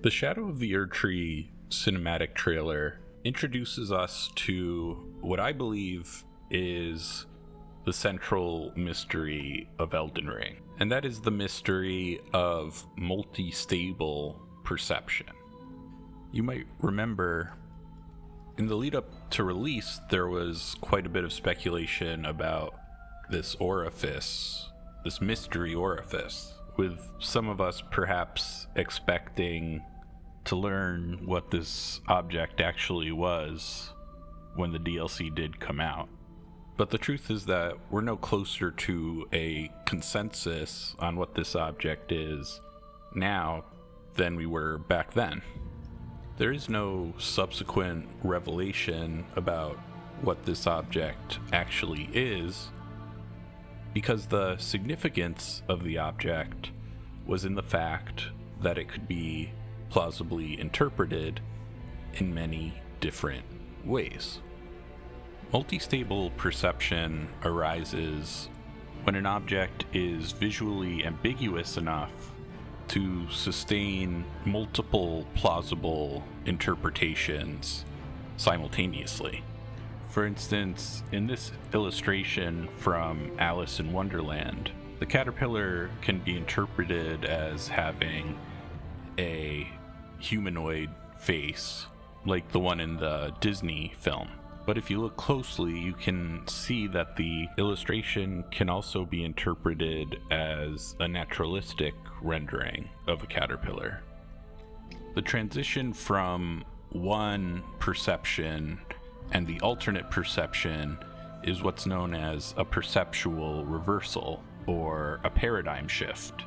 The Shadow of the Erdtree cinematic trailer introduces us to what I believe is the central mystery of Elden Ring, and that is the mystery of multistable perception. You might remember in the lead up to release, there was quite a bit of speculation about this orifice, this mystery orifice, with some of us perhaps expecting to learn what this object actually was when the DLC did come out. But the truth is that we're no closer to a consensus on what this object is now than we were back then. There is no subsequent revelation about what this object actually is, because the significance of the object was in the fact that it could be plausibly interpreted in many different ways. Multistable perception arises when an object is visually ambiguous enough to sustain multiple plausible interpretations simultaneously. For instance, in this illustration from Alice in Wonderland, the caterpillar can be interpreted as having a humanoid face, like the one in the Disney film. But if you look closely, you can see that the illustration can also be interpreted as a naturalistic rendering of a caterpillar. The transition from one perception and the alternate perception is what's known as a perceptual reversal, or a paradigm shift.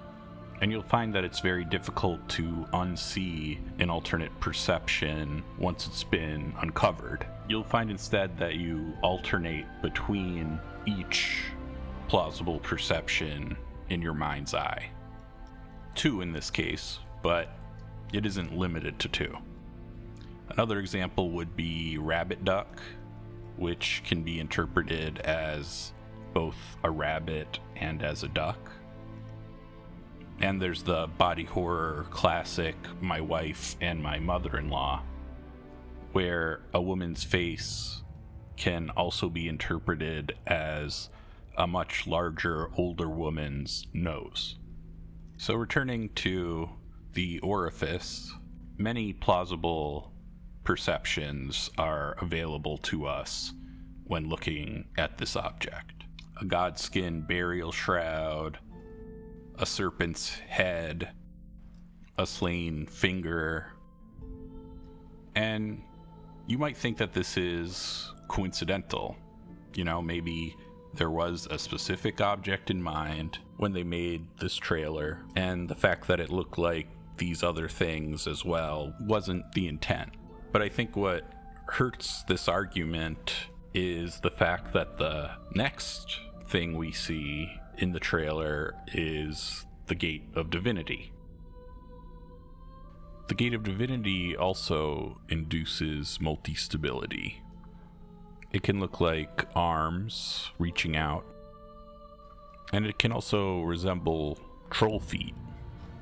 And you'll find that it's very difficult to unsee an alternate perception once it's been uncovered. You'll find instead that you alternate between each plausible perception in your mind's eye. 2 in this case, but it isn't limited to 2. Another example would be rabbit duck, which can be interpreted as both a rabbit and as a duck. And there's the body horror classic My Wife and My Mother-in-Law, where a woman's face can also be interpreted as a much larger, older woman's nose. So returning to the orifice, many plausible perceptions are available to us when looking at this object. A godskin burial shroud, a serpent's head, a slain finger, and you might think that this is coincidental. You know, maybe there was a specific object in mind when they made this trailer, and the fact that it looked like these other things as well wasn't the intent. But I think what hurts this argument is the fact that the next thing we see in the trailer is the Gate of Divinity. The Gate of Divinity also induces multistability. It can look like arms reaching out, and it can also resemble troll feet.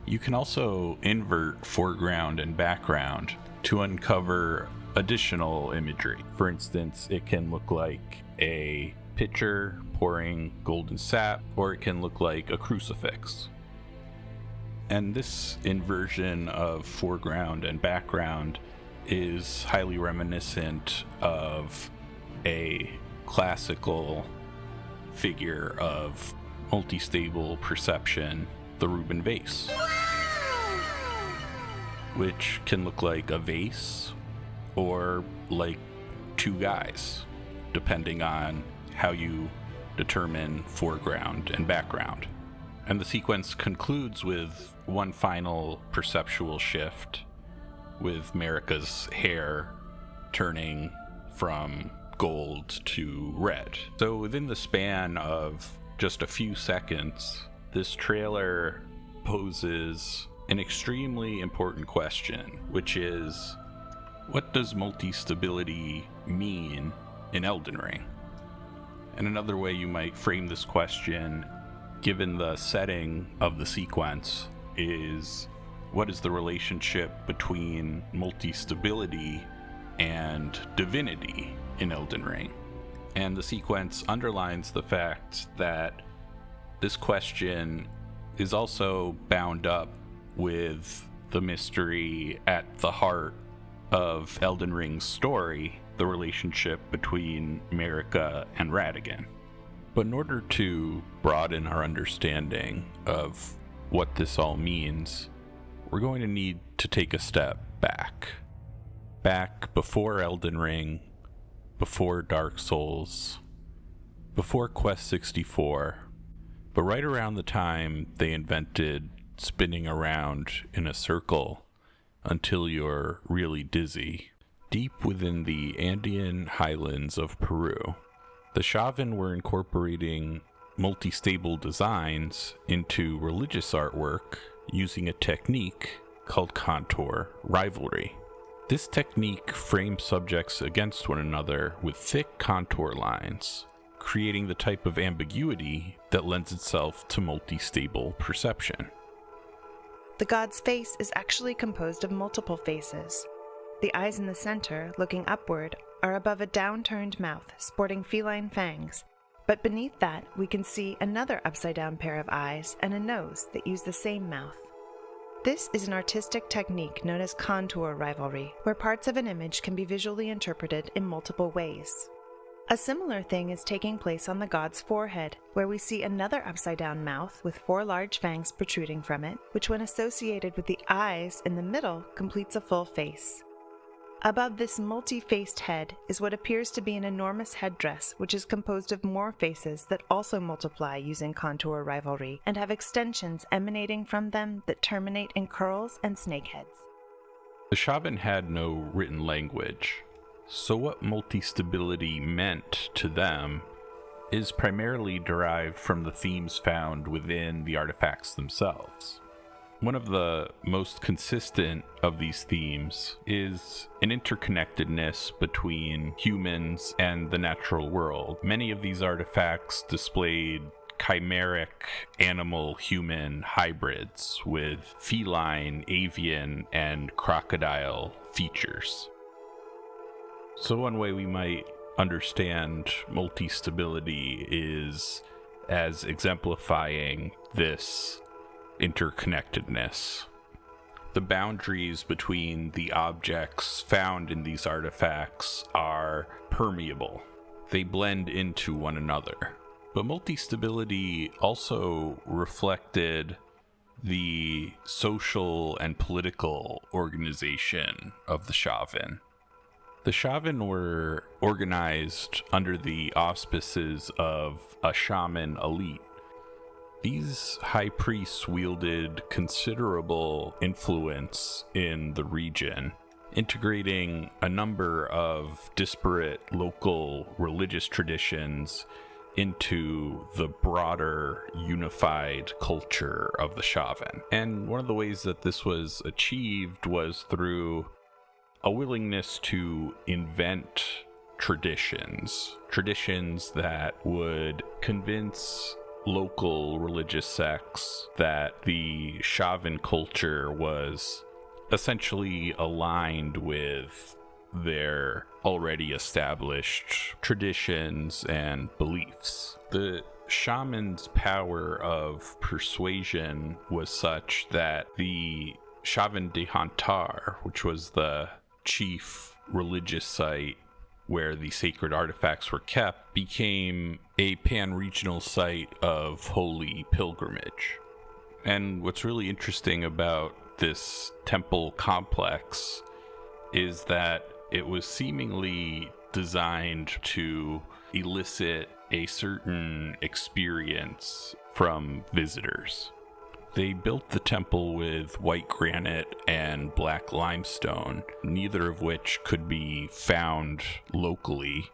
You can also invert foreground and background to uncover additional imagery. For instance, it can look like a pitcher pouring golden sap, or it can look like a crucifix. And this inversion of foreground and background is highly reminiscent of a classical figure of multistable perception, the Rubin vase, which can look like a vase or like 2 guys, depending on how you determine foreground and background. And the sequence concludes with one final perceptual shift, with Marika's hair turning from gold to red. So within the span of just a few seconds, this trailer poses an extremely important question, which is, what does multistability mean in Elden Ring? And another way you might frame this question, given the setting of the sequence, is what is the relationship between multistability and divinity in Elden Ring? And the sequence underlines the fact that this question is also bound up with the mystery at the heart of Elden Ring's story, the relationship between Marika and Radagon. But in order to broaden our understanding of what this all means, we're going to need to take a step back. Back before Elden Ring, before Dark Souls, before Quest 64, but right around the time they invented spinning around in a circle until you're really dizzy. Deep within the Andean highlands of Peru, the Chavín were incorporating multistable designs into religious artwork using a technique called contour rivalry. This technique frames subjects against one another with thick contour lines, creating the type of ambiguity that lends itself to multistable perception. The god's face is actually composed of multiple faces. The eyes in the center, looking upward, are above a downturned mouth sporting feline fangs, but beneath that we can see another upside-down pair of eyes and a nose that use the same mouth. This is an artistic technique known as contour rivalry, where parts of an image can be visually interpreted in multiple ways. A similar thing is taking place on the god's forehead, where we see another upside-down mouth with 4 large fangs protruding from it, which when associated with the eyes in the middle completes a full face. Above this multi-faced head is what appears to be an enormous headdress, which is composed of more faces that also multiply using contour rivalry and have extensions emanating from them that terminate in curls and snakeheads. The Chavín had no written language, so what multistability meant to them is primarily derived from the themes found within the artifacts themselves. One of the most consistent of these themes is an interconnectedness between humans and the natural world. Many of these artifacts displayed chimeric animal-human hybrids with feline, avian, and crocodile features. So one way we might understand multistability is as exemplifying this interconnectedness. The boundaries between the objects found in these artifacts are permeable. They blend into one another. But multistability also reflected the social and political organization of the Chavín. The Chavín were organized under the auspices of a shaman elite. These high priests wielded considerable influence in the region, integrating a number of disparate local religious traditions into the broader unified culture of the Chavín. And one of the ways that this was achieved was through a willingness to invent traditions that would convince local religious sects that the Chavín culture was essentially aligned with their already established traditions and beliefs. The shaman's power of persuasion was such that the Chavín de Hantar, which was the chief religious site where the sacred artifacts were kept, became a pan-regional site of holy pilgrimage. And what's really interesting about this temple complex is that it was seemingly designed to elicit a certain experience from visitors. They built the temple with white granite and black limestone, neither of which could be found locally,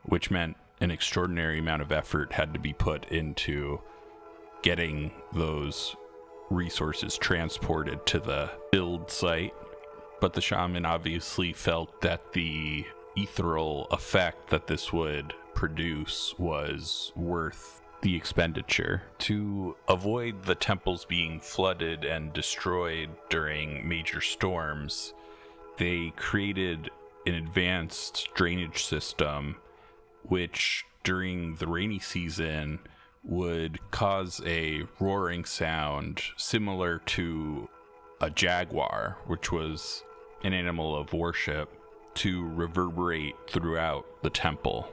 which meant an extraordinary amount of effort had to be put into getting those resources transported to the build site. But the shaman obviously felt that the ethereal effect that this would produce was worth the expenditure. To avoid the temples being flooded and destroyed during major storms, they created an advanced drainage system which during the rainy season would cause a roaring sound similar to a jaguar, which was an animal of worship, to reverberate throughout the temple.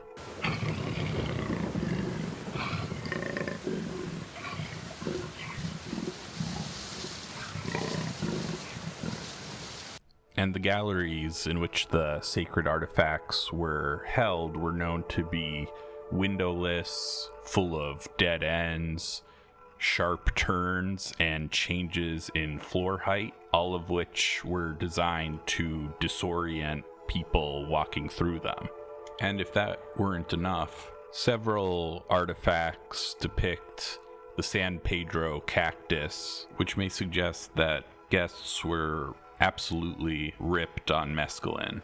And the galleries in which the sacred artifacts were held were known to be windowless, full of dead ends, sharp turns, and changes in floor height, all of which were designed to disorient people walking through them. And if that weren't enough, several artifacts depict the San Pedro cactus, which may suggest that guests were absolutely ripped on mescaline.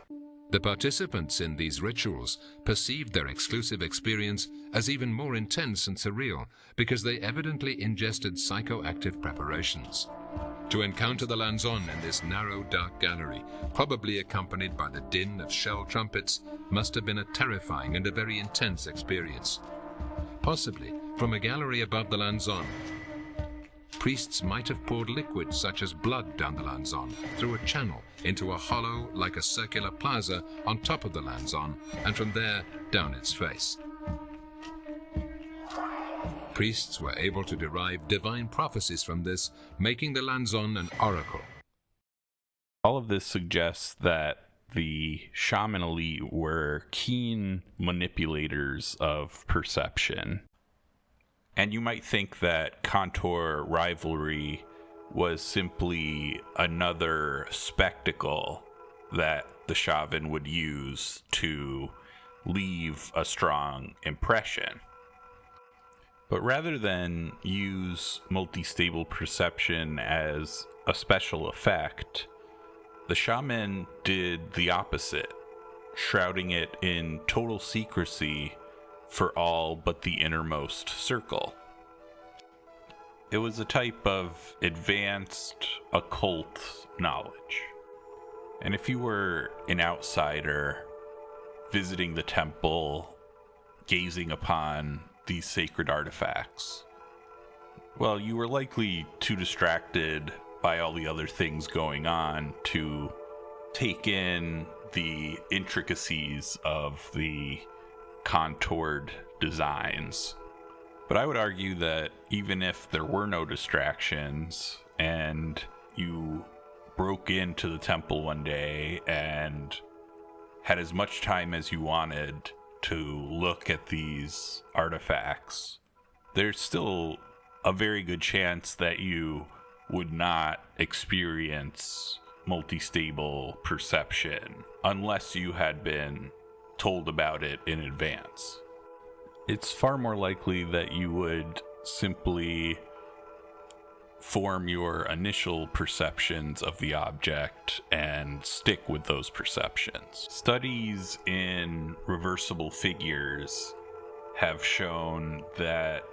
The participants in these rituals perceived their exclusive experience as even more intense and surreal because they evidently ingested psychoactive preparations. To encounter the Lanzon in this narrow, dark gallery, probably accompanied by the din of shell trumpets, must have been a terrifying and a very intense experience. Possibly, from a gallery above the Lanzon, priests might have poured liquids such as blood down the Lanzon through a channel into a hollow like a circular plaza on top of the Lanzon, and from there down its face. Priests were able to derive divine prophecies from this, making the Lanzon an oracle. All of this suggests that the shaman elite were keen manipulators of perception. And you might think that contour rivalry was simply another spectacle that the Shavín would use to leave a strong impression. But rather than use multistable perception as a special effect, the shaman did the opposite, shrouding it in total secrecy for all but the innermost circle. It was a type of advanced occult knowledge. And if you were an outsider visiting the temple, gazing upon these sacred artifacts, well, you were likely too distracted by all the other things going on to take in the intricacies of the contoured designs. But I would argue that even if there were no distractions and you broke into the temple one day and had as much time as you wanted to look at these artifacts, there's still a very good chance that you would not experience multistable perception unless you had been told about it in advance. It's far more likely that you would simply form your initial perceptions of the object and stick with those perceptions. Studies in reversible figures have shown that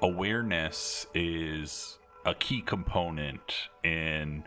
awareness is a key component in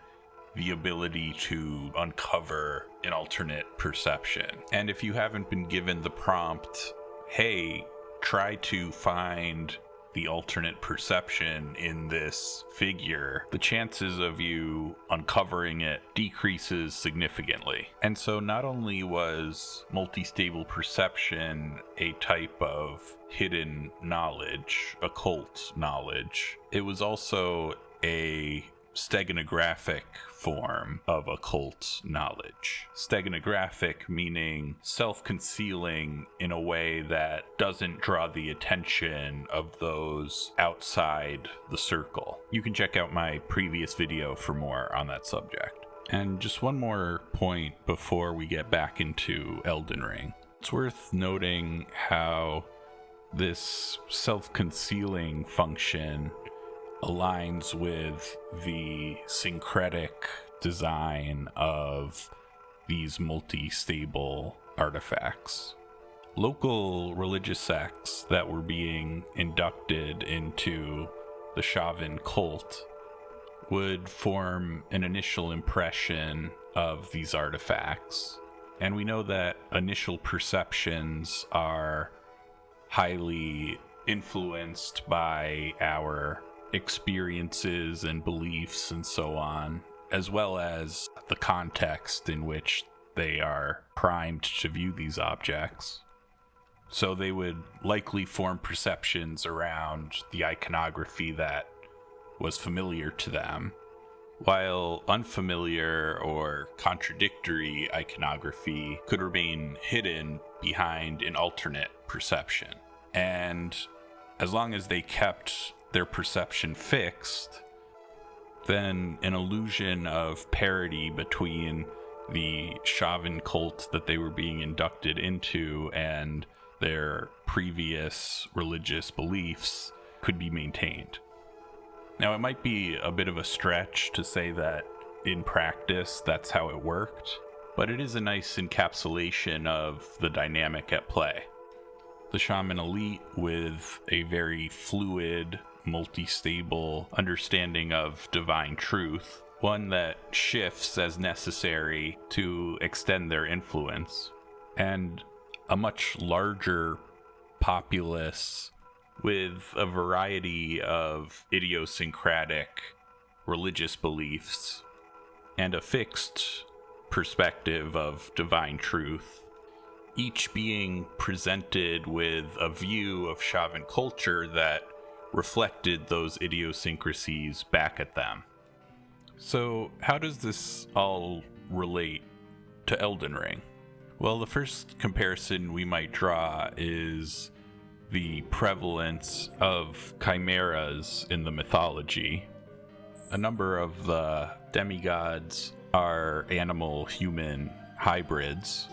the ability to uncover an alternate perception. And if you haven't been given the prompt, hey, try to find the alternate perception in this figure, the chances of you uncovering it decreases significantly. And so not only was multistable perception a type of hidden knowledge, occult knowledge, it was also a steganographic form of occult knowledge. Steganographic meaning self-concealing in a way that doesn't draw the attention of those outside the circle. You can check out my previous video for more on that subject. And just one more point before we get back into Elden Ring. It's worth noting how this self-concealing function aligns with the syncretic design of these multi-stable artifacts. local religious sects that were being inducted into the Shavín cult would form an initial impression of these artifacts. And we know that initial perceptions are highly influenced by our experiences and beliefs and so on, as well as the context in which they are primed to view these objects. So they would likely form perceptions around the iconography that was familiar to them, while unfamiliar or contradictory iconography could remain hidden behind an alternate perception. And as long as they kept their perception fixed, then an illusion of parity between the Shavín cult that they were being inducted into and their previous religious beliefs could be maintained. Now, it might be a bit of a stretch to say that in practice that's how it worked, but it is a nice encapsulation of the dynamic at play. The shaman elite, with a very fluid, multi-stable understanding of divine truth, one that shifts as necessary to extend their influence, and a much larger populace with a variety of idiosyncratic religious beliefs and a fixed perspective of divine truth, each being presented with a view of Shavín culture that reflected those idiosyncrasies back at them. So how does this all relate to Elden Ring? Well, the first comparison we might draw is the prevalence of chimeras in the mythology. A number of the demigods are animal-human hybrids,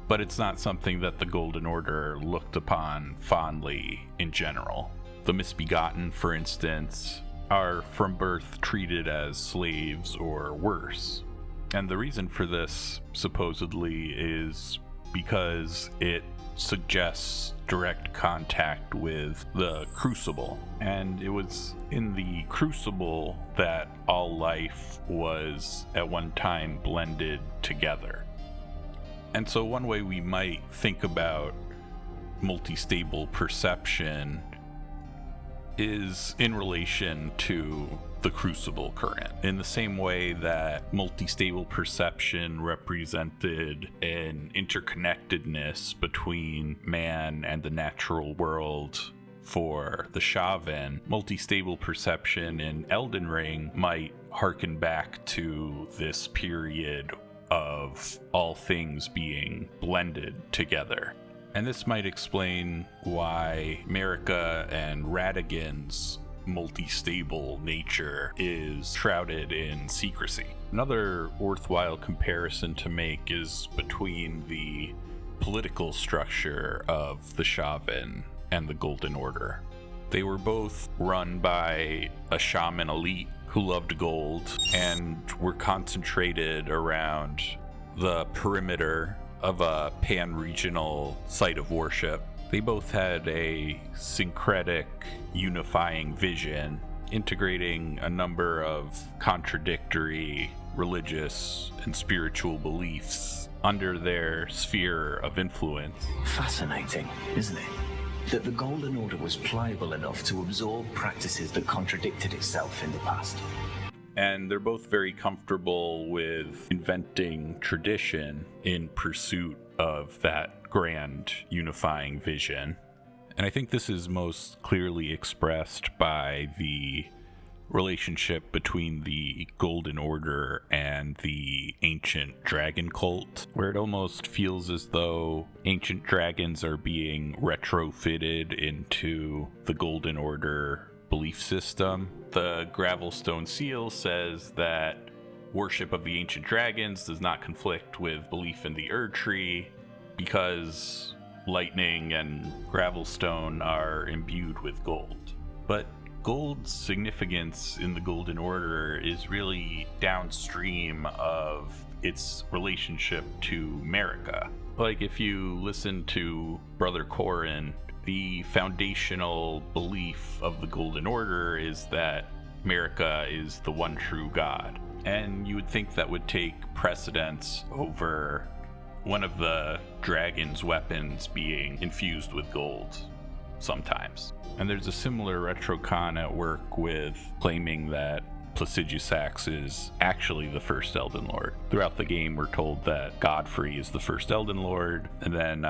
but it's not something that the Golden Order looked upon fondly in general. The Misbegotten, for instance, are from birth treated as slaves or worse. And the reason for this, supposedly, is because it suggests direct contact with the crucible. And it was in the crucible that all life was at one time blended together. And so one way we might think about multistable perception is in relation to the crucible current. In the same way that multistable perception represented an interconnectedness between man and the natural world for the Shavín, multistable perception in Elden Ring might harken back to this period of all things being blended together. And this might explain why Marika and Radagon's multistable nature is shrouded in secrecy. Another worthwhile comparison to make is between the political structure of the Shavín and the Golden Order. They were both run by a shaman elite who loved gold and were concentrated around the perimeter of a pan-regional site of worship. They both had a syncretic, unifying vision, integrating a number of contradictory religious and spiritual beliefs under their sphere of influence. Fascinating, isn't it? That the Golden Order was pliable enough to absorb practices that contradicted itself in the past. And they're both very comfortable with inventing tradition in pursuit of that grand unifying vision. And I think this is most clearly expressed by the relationship between the Golden Order and the ancient dragon cult, where it almost feels as though ancient dragons are being retrofitted into the Golden Order belief system. The Gravelstone Seal says that worship of the ancient dragons does not conflict with belief in the Erd Tree because lightning and gravelstone are imbued with gold. But gold's significance in the Golden Order is really downstream of its relationship to Marika. Like, if you listen to Brother Corin, the foundational belief of the Golden Order is that America is the one true God. And you would think that would take precedence over one of the dragon's weapons being infused with gold sometimes. And there's a similar retrocon at work with claiming that Placidusax is actually the first Elden Lord. Throughout the game, we're told that Godfrey is the first Elden Lord, and then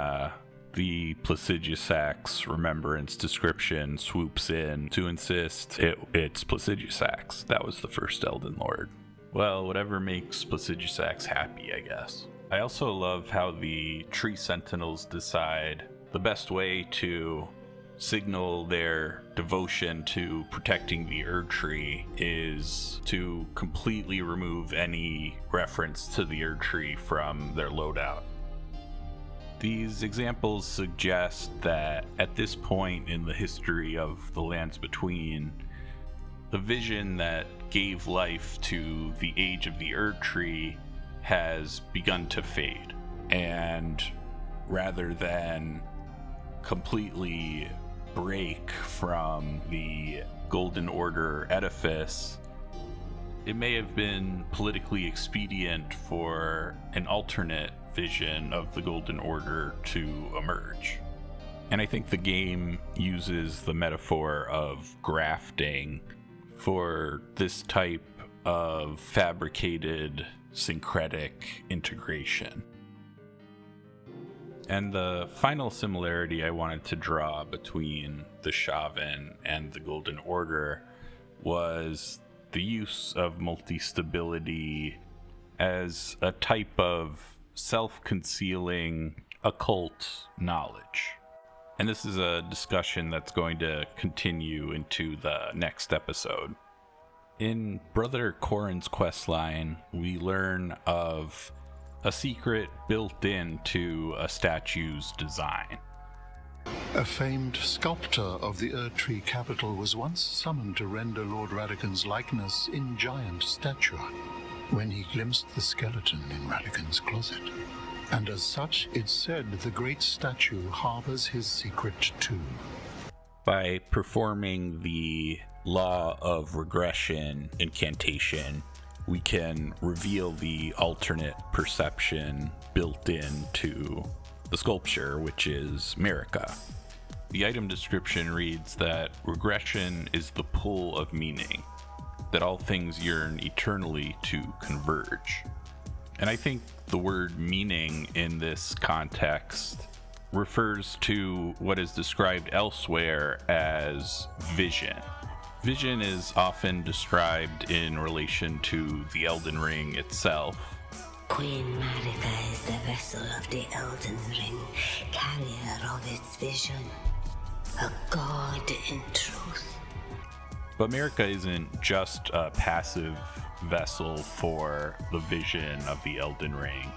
the Placidusax remembrance description swoops in to insist it's Placidusax that was the first Elden Lord. Well, whatever makes Placidusax happy, I guess. I also love how the Tree Sentinels decide the best way to signal their devotion to protecting the Erd Tree is to completely remove any reference to the Erd Tree from their loadout. These examples suggest that at this point in the history of the Lands Between, the vision that gave life to the Age of the Erd Tree has begun to fade. And rather than completely break from the Golden Order edifice, it may have been politically expedient for an alternate vision of the Golden Order to emerge. And I think the game uses the metaphor of grafting for this type of fabricated syncretic integration. And the final similarity I wanted to draw between the Shavín and the Golden Order was the use of multistability as a type of self-concealing occult knowledge. And this is a discussion that's going to continue into the next episode. In Brother Corin's questline, we learn of a secret built into a statue's design. A famed sculptor of the Erd Tree capital was once summoned to render Lord Radagon's likeness in giant stature, when he glimpsed the skeleton in Radagon's closet. And as such, it's said the great statue harbors his secret too. By performing the law of regression incantation, we can reveal the alternate perception built into the sculpture, which is America. The item description reads that regression is the pull of meaning, that all things yearn eternally to converge. And I think the word meaning in this context refers to what is described elsewhere as vision. Vision is often described in relation to the Elden Ring itself. Queen Marika is the vessel of the Elden Ring, carrier of its vision, a god in truth. But Marika isn't just a passive vessel for the vision of the Elden Ring.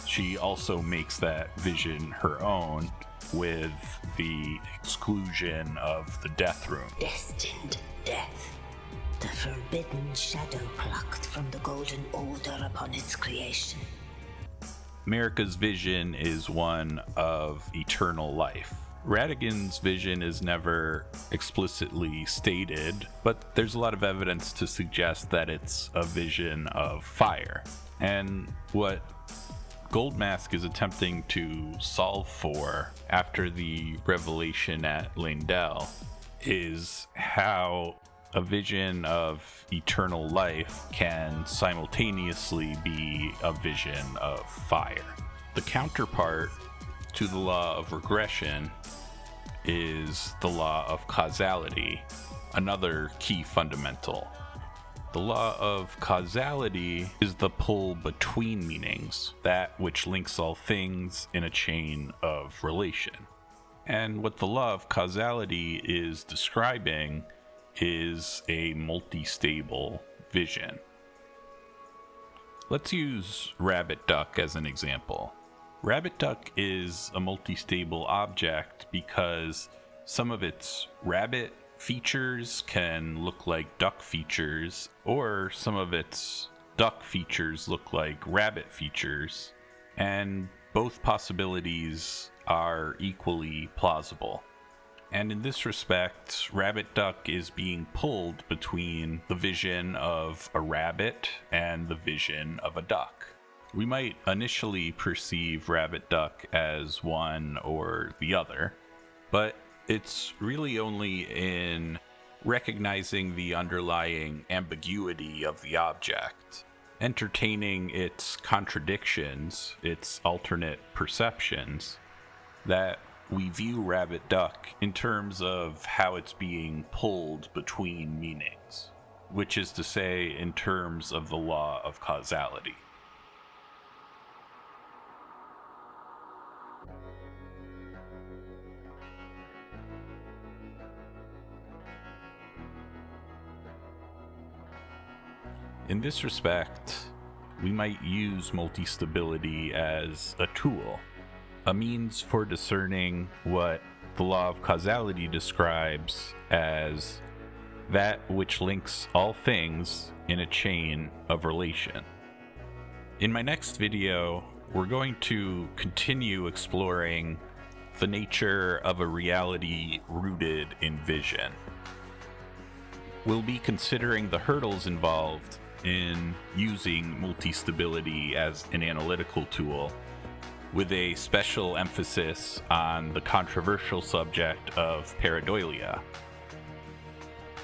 She also makes that vision her own with the exclusion of the Death Room. Destined death, the forbidden shadow plucked from the Golden Order upon its creation. Marika's vision is one of eternal life. Radagon's vision is never explicitly stated, but there's a lot of evidence to suggest that it's a vision of fire. And what Goldmask is attempting to solve for after the revelation at Leyndell is how a vision of eternal life can simultaneously be a vision of fire. The counterpart to the law of regression is the law of causality, another key fundamental. The law of causality is the pull between meanings, that which links all things in a chain of relation. And what the law of causality is describing is a multistable vision. Let's use Rabbit Duck as an example. Rabbit Duck is a multistable object because some of its rabbit features can look like duck features, or some of its duck features look like rabbit features. And both possibilities are equally plausible. And in this respect, Rabbit Duck is being pulled between the vision of a rabbit and the vision of a duck. We might initially perceive Rabbit Duck as one or the other, but it's really only in recognizing the underlying ambiguity of the object, entertaining its contradictions, its alternate perceptions, that we view Rabbit Duck in terms of how it's being pulled between meanings, which is to say, in terms of the law of causality. In this respect, we might use multistability as a tool, a means for discerning what the law of causality describes as that which links all things in a chain of relation. In my next video, we're going to continue exploring the nature of a reality rooted in vision. We'll be considering the hurdles involved in using multistability as an analytical tool, with a special emphasis on the controversial subject of pareidolia.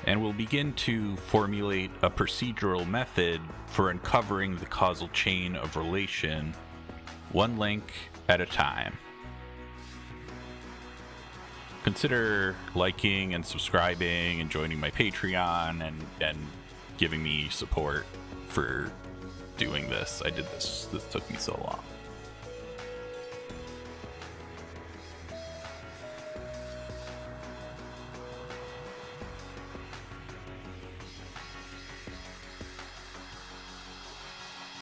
And we'll begin to formulate a procedural method for uncovering the causal chain of relation, one link at a time. Consider liking and subscribing and joining my Patreon and giving me support for doing this. This took me so long.